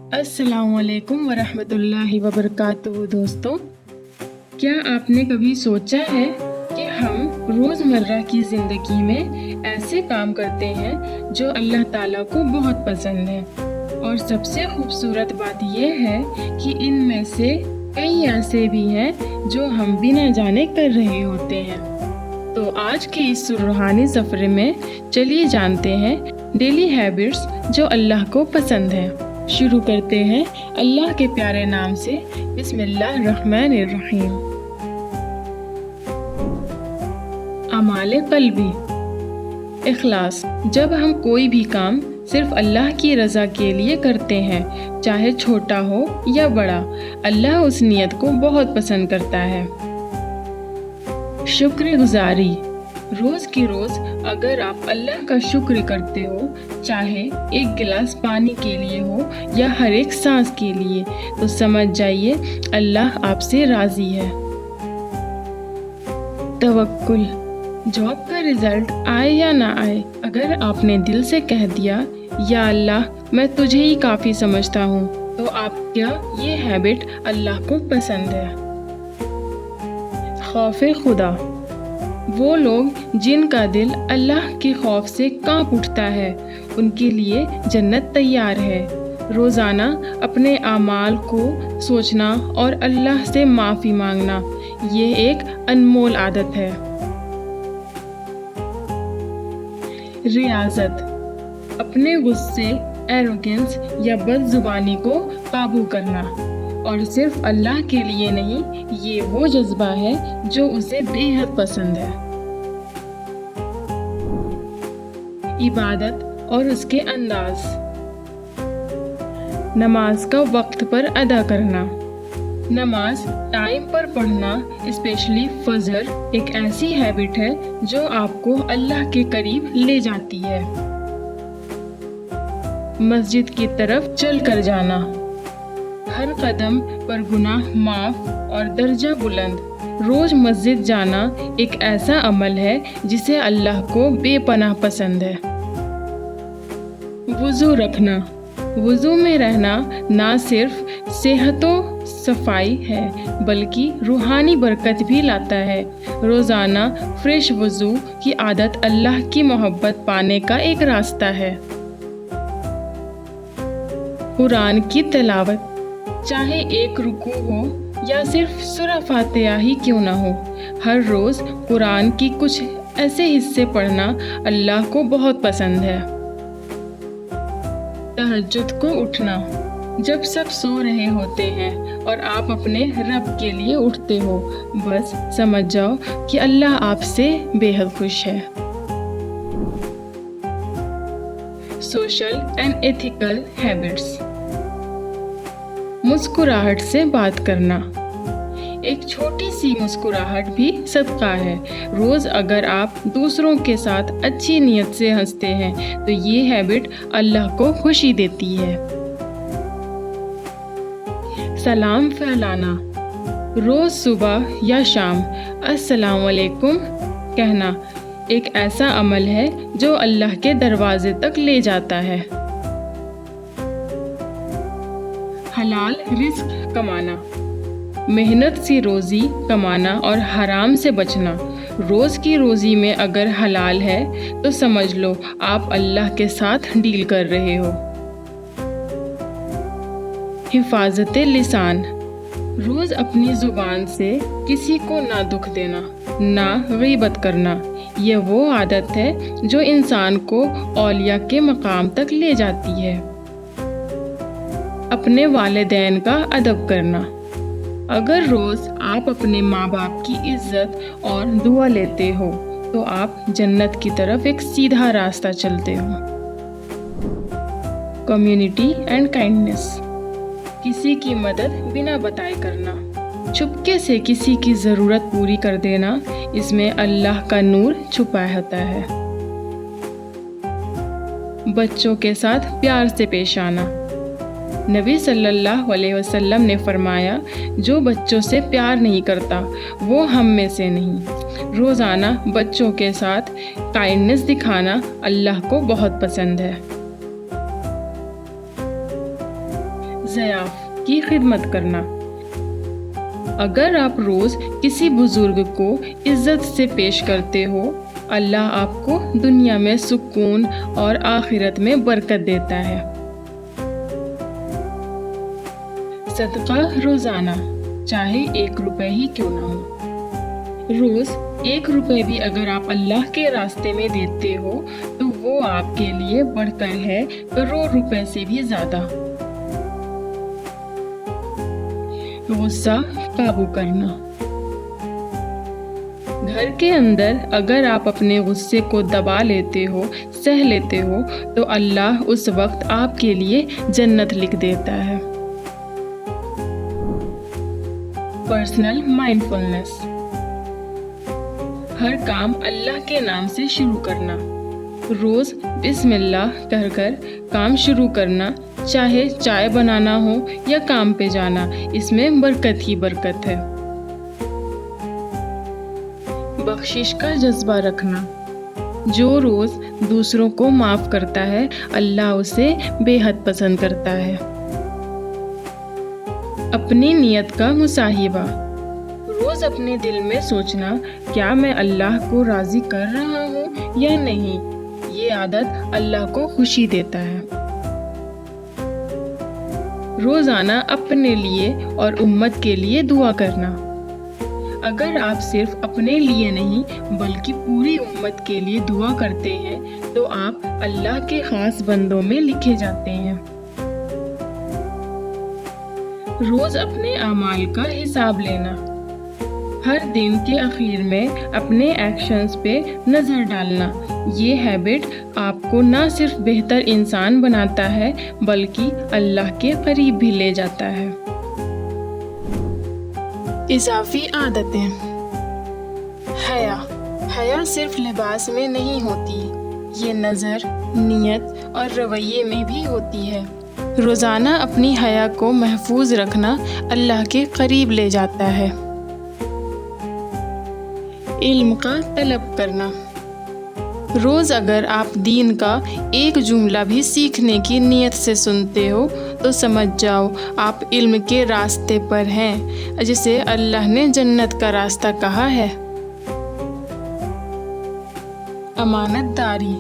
अस्सलाम वालेकुम वरहमतुल्लाहि वबरकातुहू। दोस्तों, क्या आपने कभी सोचा है कि हम रोज़मर्रा की ज़िंदगी में ऐसे काम करते हैं जो अल्लाह ताला को बहुत पसंद है, और सबसे खूबसूरत बात यह है कि इनमें से कई ऐसे भी हैं जो हम बिना जाने कर रहे होते हैं। तो आज के इस रूहानी सफ़र में चलिए जानते हैं डेली हैबिट्स जो अल्लाह को पसंद हैं। शुरू करते हैं अल्लाह के प्यारे नाम से, बिस्मिल्लाहिर्रहमानिर्रहीम। अमाले क़ल्बी, इखलास। जब हम कोई भी काम सिर्फ अल्लाह की रज़ा के लिए करते हैं, चाहे छोटा हो या बड़ा, अल्लाह उस नियत को बहुत पसंद करता है। शुक्रगुजारी, रोज़ की रोज़ अगर आप अल्लाह का शुक्र करते हो, चाहे एक गिलास पानी के लिए हो या हर एक सांस के लिए, तो समझ जाइए अल्लाह आपसे राज़ी है। तवक्कुल, जॉब का रिजल्ट आए या ना आए, अगर आपने दिल से कह दिया या अल्लाह मैं तुझे ही काफ़ी समझता हूँ, तो आपका ये हैबिट अल्लाह को पसंद है। खौफ़े खुदा, वो लोग जिनका दिल अल्लाह के खौफ से कांप उठता है, उनके लिए जन्नत तैयार है। रोज़ाना अपने आमाल को सोचना और अल्लाह से माफ़ी मांगना, ये एक अनमोल आदत है। रियाज़त, अपने गुस्से, एरोगेंस या बदजुबानी को काबू करना, और सिर्फ अल्लाह के लिए नहीं, ये वो जज्बा है जो उसे बेहद पसंद है। इबादत और उसके अंदाज, नमाज का वक्त पर अदा करना। नमाज टाइम पर पढ़ना, स्पेशली फजर, एक ऐसी हैबिट है जो आपको अल्लाह के करीब ले जाती है। मस्जिद की तरफ चल कर जाना, हर कदम पर गुनाह माफ और दर्जा बुलंद। रोज मस्जिद जाना एक ऐसा अमल है जिसे अल्लाह को बेपनाह पसंद है। वुज़ू रखना, वुज़ू में रहना ना सिर्फ सेहतो सफाई है, बल्कि रूहानी बरकत भी लाता है। रोज़ाना फ्रेश वुज़ू की आदत अल्लाह की मोहब्बत पाने का एक रास्ता है। कुरान की तिलावत, चाहे एक रुकू हो या सिर्फ सूरा फातिहा ही क्यों ना हो, हर रोज़ कुरान की कुछ ऐसे हिस्से पढ़ना अल्लाह को बहुत पसंद है। तहज्जुद को उठना, जब सब सो रहे होते हैं और आप अपने रब के लिए उठते हो, बस समझ जाओ कि अल्लाह आपसे बेहद खुश है। सोशल एंड एथिकल हैबिट्स, मुस्कुराहट से बात करना, एक छोटी सी मुस्कुराहट भी सदका है। रोज़ अगर आप दूसरों के साथ अच्छी नियत से हंसते हैं, तो ये हैबिट अल्लाह को खुशी देती है। सलाम फैलाना, रोज़ सुबह या शाम अस्सलाम वालेकुम कहना एक ऐसा अमल है जो अल्लाह के दरवाजे तक ले जाता है। हलाल रिस्क कमाना, मेहनत से रोज़ी कमाना और हराम से बचना। रोज़ की रोज़ी में अगर हलाल है तो समझ लो आप अल्लाह के साथ डील कर रहे हो। हिफाजत लिसान, रोज़ अपनी ज़ुबान से किसी को ना दुख देना, ना गीबत करना। यह वो आदत है जो इंसान को औलिया के मकाम तक ले जाती है। अपने वालिदैन का अदब करना, अगर रोज़ आप अपने माँ बाप की इज़्ज़त और दुआ लेते हो, तो आप जन्नत की तरफ एक सीधा रास्ता चलते हो। कम्युनिटी एंड काइंडनेस, किसी की मदद बिना बताए करना, चुपके से किसी की ज़रूरत पूरी कर देना, इसमें अल्लाह का नूर छुपा होता है। बच्चों के साथ प्यार से पेश आना, नबी सल्लल्लाहु अलैहि वसल्लम ने फरमाया, जो बच्चों से प्यार नहीं करता वो हम में से नहीं। रोज़ाना बच्चों के साथ काइंडनेस दिखाना अल्लाह को बहुत पसंद है। ज़याफ़ की खिदमत करना। अगर आप रोज़ किसी बुज़ुर्ग को इज़्ज़त से पेश करते हो, अल्लाह आपको दुनिया में सुकून और आखिरत में बरकत देता है। सदका रोज़ाना, चाहे 1 रुपए ही क्यों ना हो। रोज़ 1 रुपए भी अगर आप अल्लाह के रास्ते में देते हो तो वो आपके लिए बढ़कर है करोड़ रुपए से भी ज़्यादा। गुस्सा काबू करना। घर के अंदर अगर आप अपने गुस्से को दबा लेते हो, सह लेते हो, तो अल्लाह उस वक्त आपके लिए जन्नत लिख देता है। Personal mindfulness. हर काम अल्लाह के नाम से शुरू करना। रोज़ बिस्मिल्लाह कहकर काम शुरू करना, चाहे चाय बनाना हो या काम पे जाना, इसमें बरकत ही बरकत है। बख्शिश का जज्बा रखना। जो रोज़ दूसरों को माफ़ करता है, अल्लाह उसे बेहद पसंद करता है। अपनी नियत का मुसाहिबा। रोज़ अपने दिल में सोचना, क्या मैं अल्लाह को राज़ी कर रहा हूँ या नहीं। ये आदत अल्लाह को खुशी देता है। रोज़ाना अपने लिए और उम्मत के लिए दुआ करना। अगर आप सिर्फ अपने लिए नहीं बल्कि पूरी उम्मत के लिए दुआ करते हैं तो आप अल्लाह के खास बंदों में लिखे जाते हैं। रोज़ अपने अमाल का हिसाब लेना। हर दिन के आखिर में अपने एक्शंस पे नज़र डालना। ये हैबिट आपको ना सिर्फ बेहतर इंसान बनाता है बल्कि अल्लाह के करीब भी ले जाता है। इज़ाफ़ी आदतें। हया सिर्फ लिबास में नहीं होती, ये नज़र, नियत और रवैये में भी होती है। रोज़ाना अपनी हया को महफूज रखना अल्लाह के करीब ले जाता है। इल्म का तलब करना। रोज़ अगर आप दीन का एक जुमला भी सीखने की नीयत से सुनते हो तो समझ जाओ आप इल्म के रास्ते पर हैं, जिसे अल्लाह ने जन्नत का रास्ता कहा है। अमानतदारी।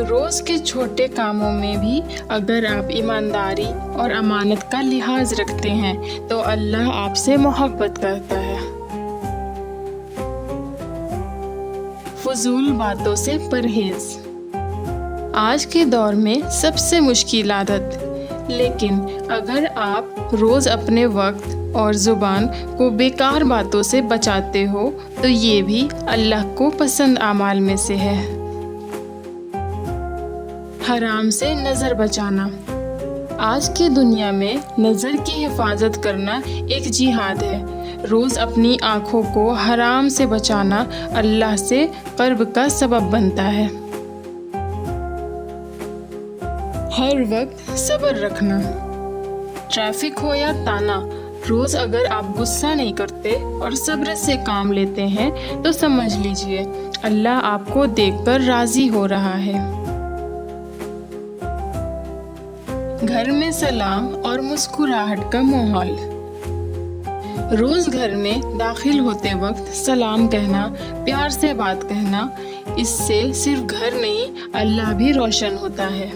रोज़ के छोटे कामों में भी अगर आप ईमानदारी और अमानत का लिहाज रखते हैं तो अल्लाह आपसे मोहब्बत करता है। फजूल बातों से परहेज। आज के दौर में सबसे मुश्किल आदत, लेकिन अगर आप रोज़ अपने वक्त और ज़ुबान को बेकार बातों से बचाते हो तो ये भी अल्लाह को पसंद आमाल में से है। हराम से नज़र बचाना। आज की दुनिया में नज़र की हिफाजत करना एक जिहाद है। रोज़ अपनी आँखों को हराम से बचाना अल्लाह से क़र्ब का सबब बनता है। हर वक्त सब्र रखना। ट्रैफिक हो या ताना, रोज़ अगर आप गुस्सा नहीं करते और सब्र से काम लेते हैं तो समझ लीजिए अल्लाह आपको देखकर राज़ी हो रहा है। घर में सलाम और मुस्कुराहट का माहौल। रोज़ घर में दाखिल होते वक्त सलाम कहना, प्यार से बात कहना, इससे सिर्फ घर नहीं अल्लाह भी रोशन होता है।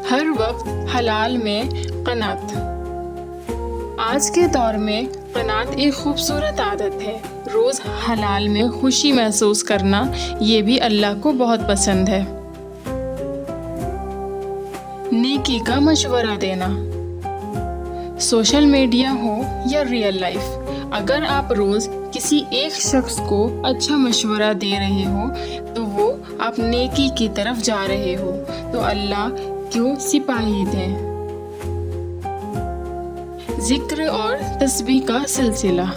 हर वक्त हलाल में क़नात। आज के दौर में क़नात एक खूबसूरत आदत है। रोज़ हलाल में खुशी महसूस करना ये भी अल्लाह को बहुत पसंद है। नेकी का मशवरा देना। सोशल मीडिया हो या रियल लाइफ, अगर आप रोज़ किसी एक शख्स को अच्छा मशवरा दे रहे हो तो वो आप नेकी की तरफ जा रहे हो, तो अल्लाह क्यों सिपाही दें। जिक्र और तस्बीह का सिलसिला।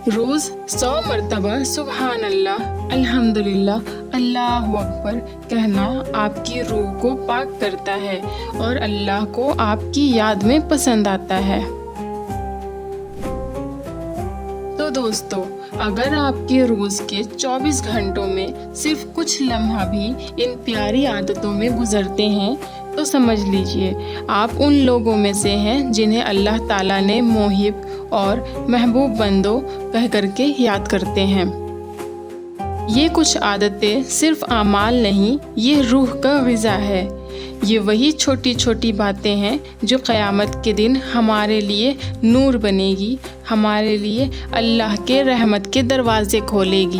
रोज़ 100 मरतबा सुबहान अल्लाह, अल्हम्दुलिल्लाह, अल्लाहु अकबर कहना आपकी रूह को पाक करता है और अल्लाह को आपकी याद में पसंद आता है। तो दोस्तों, اگر آپ کے روز کے 24 گھنٹوں میں صرف کچھ لمحہ بھی ان پیاری عادتوں میں گزرتے ہیں تو سمجھ لیجئے آپ ان لوگوں میں سے ہیں جنہیں اللہ تعالیٰ نے محب اور محبوب بندوں کہہ کر کے یاد کرتے ہیں۔ یہ کچھ عادتیں صرف اعمال نہیں، یہ روح کا غذا ہے۔ یہ وہی چھوٹی چھوٹی باتیں ہیں جو قیامت کے دن ہمارے لیے نور بنے گی، ہمارے لیے اللہ کے رحمت کے دروازے کھولے گی۔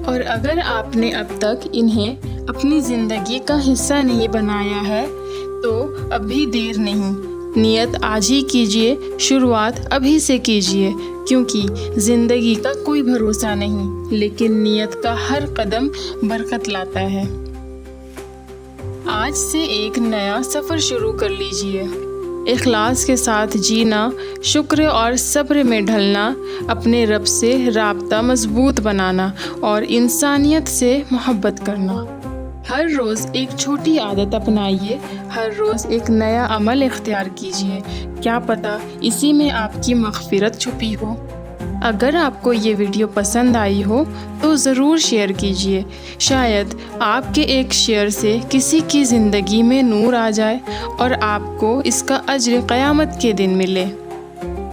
اور اگر آپ نے اب تک انہیں اپنی زندگی کا حصہ نہیں بنایا ہے تو اب بھی دیر نہیں، نیت آج ہی کیجئے، شروعات ابھی سے کیجئے، کیونکہ زندگی کا کوئی بھروسہ نہیں، لیکن نیت کا ہر قدم برکت لاتا ہے۔ آج سے ایک نیا سفر شروع کر لیجئے، اخلاص کے ساتھ جینا، شکر اور صبر میں ڈھلنا، اپنے رب سے رابطہ مضبوط بنانا اور انسانیت سے محبت کرنا۔ ہر روز ایک چھوٹی عادت اپنائیے، ہر روز ایک نیا عمل اختیار کیجیے، کیا پتہ اسی میں آپ کی مغفرت چھپی ہو۔ اگر آپ کو یہ ویڈیو پسند آئی ہو تو ضرور شیئر کیجیے، شاید آپ کے ایک شیئر سے کسی کی زندگی میں نور آ جائے اور آپ کو اس کا اجر قیامت کے دن ملے۔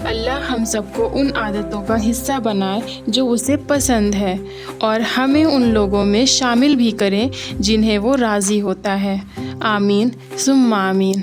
اللہ ہم سب کو ان عادتوں کا حصہ بنائے جو اسے پسند ہے، اور ہمیں ان لوگوں میں شامل بھی کریں جنہیں وہ راضی ہوتا ہے۔ آمین ثم آمین۔